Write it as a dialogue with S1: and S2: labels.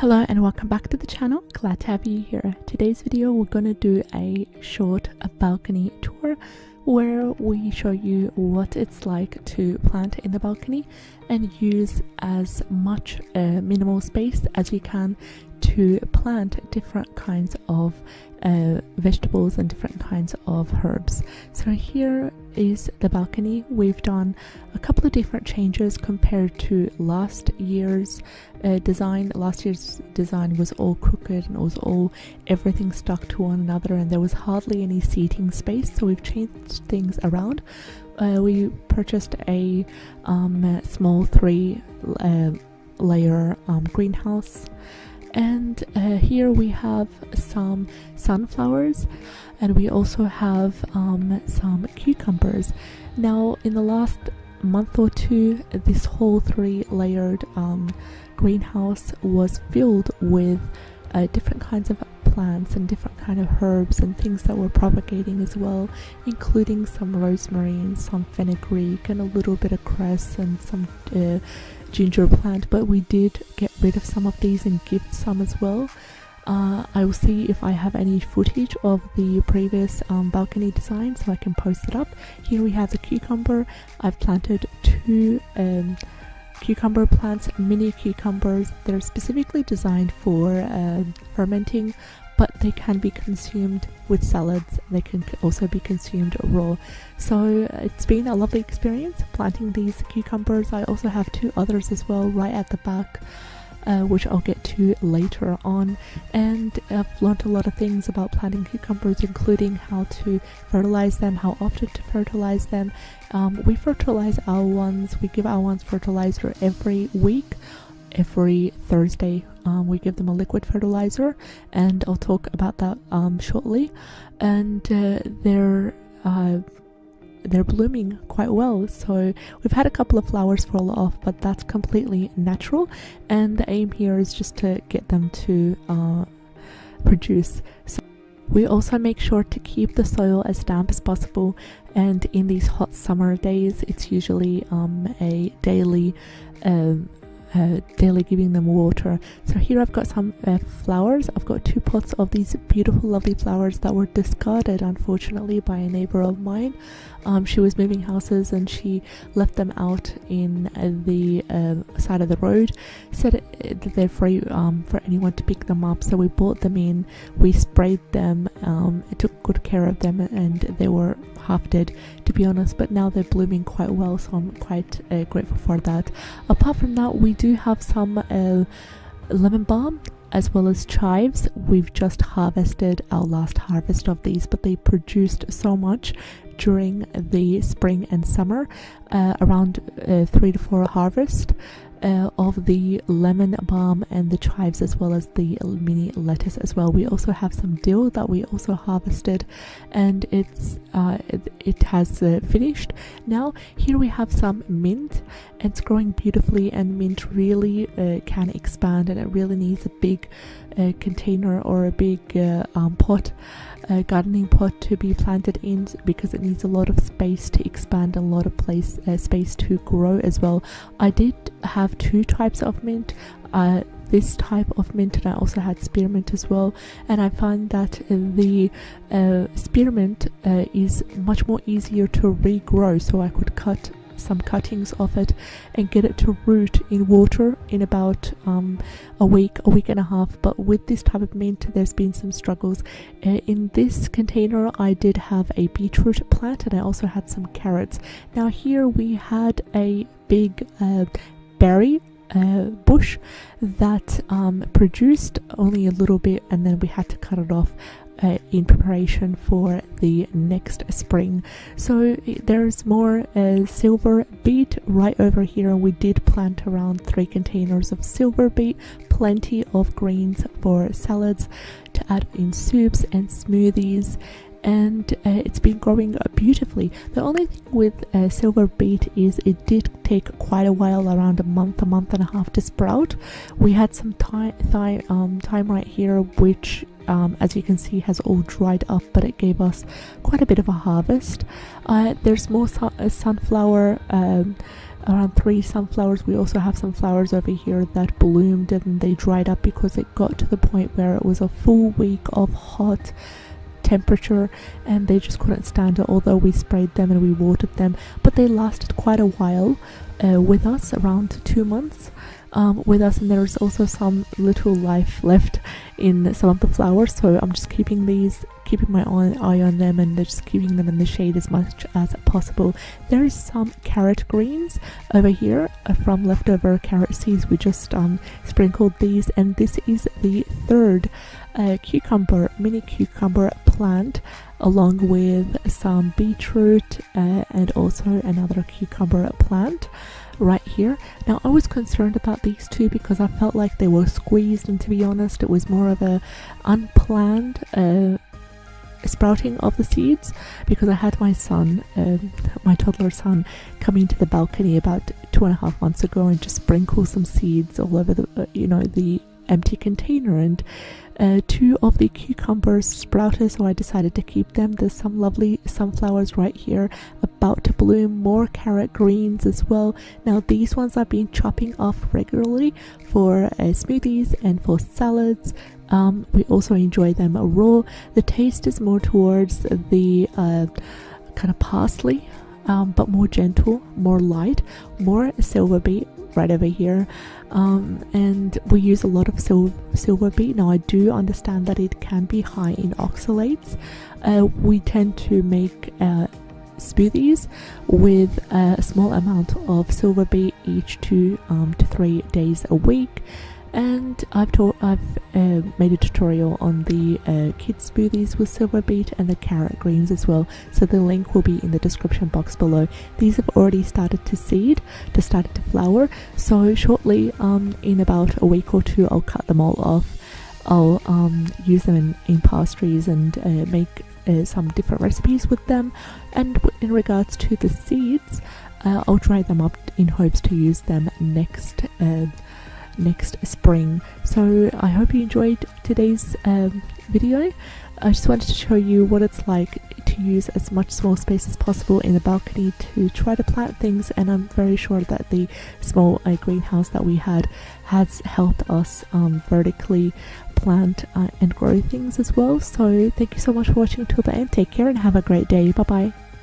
S1: Hello and welcome back to the channel. Glad to have you here. Today's video we're going to do a short balcony tour where we show you what it's like to plant in the balcony and use as much minimal space as you can to plant different kinds of vegetables and different kinds of herbs. So here is the balcony. We've done a couple of different changes compared to last year's design. Last year's design was all crooked and it was all everything stuck to one another and there was hardly any seating space, so we've changed things around. We purchased a small 3-layer greenhouse, and here we have some sunflowers and we also have some cucumbers. Now in the last month or two, this whole 3-layered greenhouse was filled with different kinds of plants and different kind of herbs and things that were propagating as well, including some rosemary and some fenugreek and a little bit of cress and some ginger plant, but we did get rid of some of these and gift some as well. I will see if I have any footage of the previous balcony design so I can post it up. Here we have the cucumber. I've planted 2 cucumber plants, mini cucumbers. They're specifically designed for fermenting, but they can be consumed with salads. They can also be consumed raw. So it's been a lovely experience planting these cucumbers. I also have 2 others as well right at the back, which I'll get to later on. And I've learned a lot of things about planting cucumbers, including how to fertilize them, how often to fertilize them. We fertilize our ones, we give our ones fertilizer every week. Every Thursday we give them a liquid fertilizer, and I'll talk about that shortly. And they're blooming quite well, so we've had a couple of flowers fall off, but that's completely natural, and the aim here is just to get them to produce. So we also make sure to keep the soil as damp as possible, and in these hot summer days it's usually a daily giving them water. So here I've got some flowers. I've got 2 pots of these beautiful lovely flowers that were discarded unfortunately by a neighbor of mine. She was moving houses and she left them out in the side of the road, said that they're free for anyone to pick them up. So we brought them in, we sprayed them, took good care of them, and they were half dead to be honest, but now they're blooming quite well, so I'm quite grateful for that. Apart from that, we do have some lemon balm as well as chives. We've just harvested our last harvest of these, but they produced so much during the spring and summer, around 3 to 4 harvest of the lemon balm and the chives, as well as the mini lettuce as well. We also have some dill that we also harvested, and it has finished now. Here we have some mint, and it's growing beautifully, and mint really can expand, and it really needs a big container or a big pot, gardening pot to be planted in, because it needs a lot of space to expand, a lot of space to grow as well. I did have 2 types of mint, this type of mint, and I also had spearmint as well, and I find that the spearmint is much more easier to regrow, so I could cut some cuttings of it and get it to root in water in about a week and a half. But with this type of mint there's been some struggles. In this container I did have a beetroot plant, and I also had some carrots. Now here we had a big berry bush that produced only a little bit, and then we had to cut it off in preparation for the next spring. So there's more silver beet right over here. We did plant around 3 containers of silver beet, plenty of greens for salads to add in soups and smoothies, and it's been growing beautifully. The only thing with silver beet is it did take quite a while, around a month and a half to sprout. We had some time right here, which as you can see has all dried up, but it gave us quite a bit of a harvest. There's more sunflower around 3 sunflowers. We also have some flowers over here that bloomed and they dried up because it got to the point where it was a full week of hot temperature and they just couldn't stand it, although we sprayed them and we watered them. But they lasted quite a while with us, around 2 months with us, and there's also some little life left in some of the flowers, so I'm just keeping my eye on them and just keeping them in the shade as much as possible. There is some carrot greens over here from leftover carrot seeds. We just sprinkled these, and this is the third mini cucumber plant, along with some beetroot and also another cucumber plant right here. Now, I was concerned about these two because I felt like they were squeezed, and to be honest, it was more of a unplanned sprouting of the seeds, because I had my son, my toddler son, come into the balcony about 2.5 months ago and just sprinkle some seeds all over the the empty container, and 2 of the cucumbers sprouted, so I decided to keep them. There's some lovely sunflowers right here about to bloom, more carrot greens as well. Now, these ones I've been chopping off regularly for smoothies and for salads. We also enjoy them raw. The taste is more towards the kind of parsley, but more gentle, more light, more silver beet right over here, and we use a lot of silver beet. Now, I do understand that it can be high in oxalates. We tend to make smoothies with a small amount of silver beet each 2 to 3 days a week. And I've made a tutorial on the kids smoothies with silver beet and the carrot greens as well, so the link will be in the description box below. These have already started to seed, started to flower, so shortly, in about a week or 2, I'll cut them all off. I'll use them in pastries and make some different recipes with them. And in regards to the seeds, I'll dry them up in hopes to use them next spring. So I hope you enjoyed today's video. I just wanted to show you what it's like to use as much small space as possible in the balcony to try to plant things, and I'm very sure that the small greenhouse that we had has helped us vertically plant and grow things as well. So thank you so much for watching till the end. Take care and have a great day. Bye bye.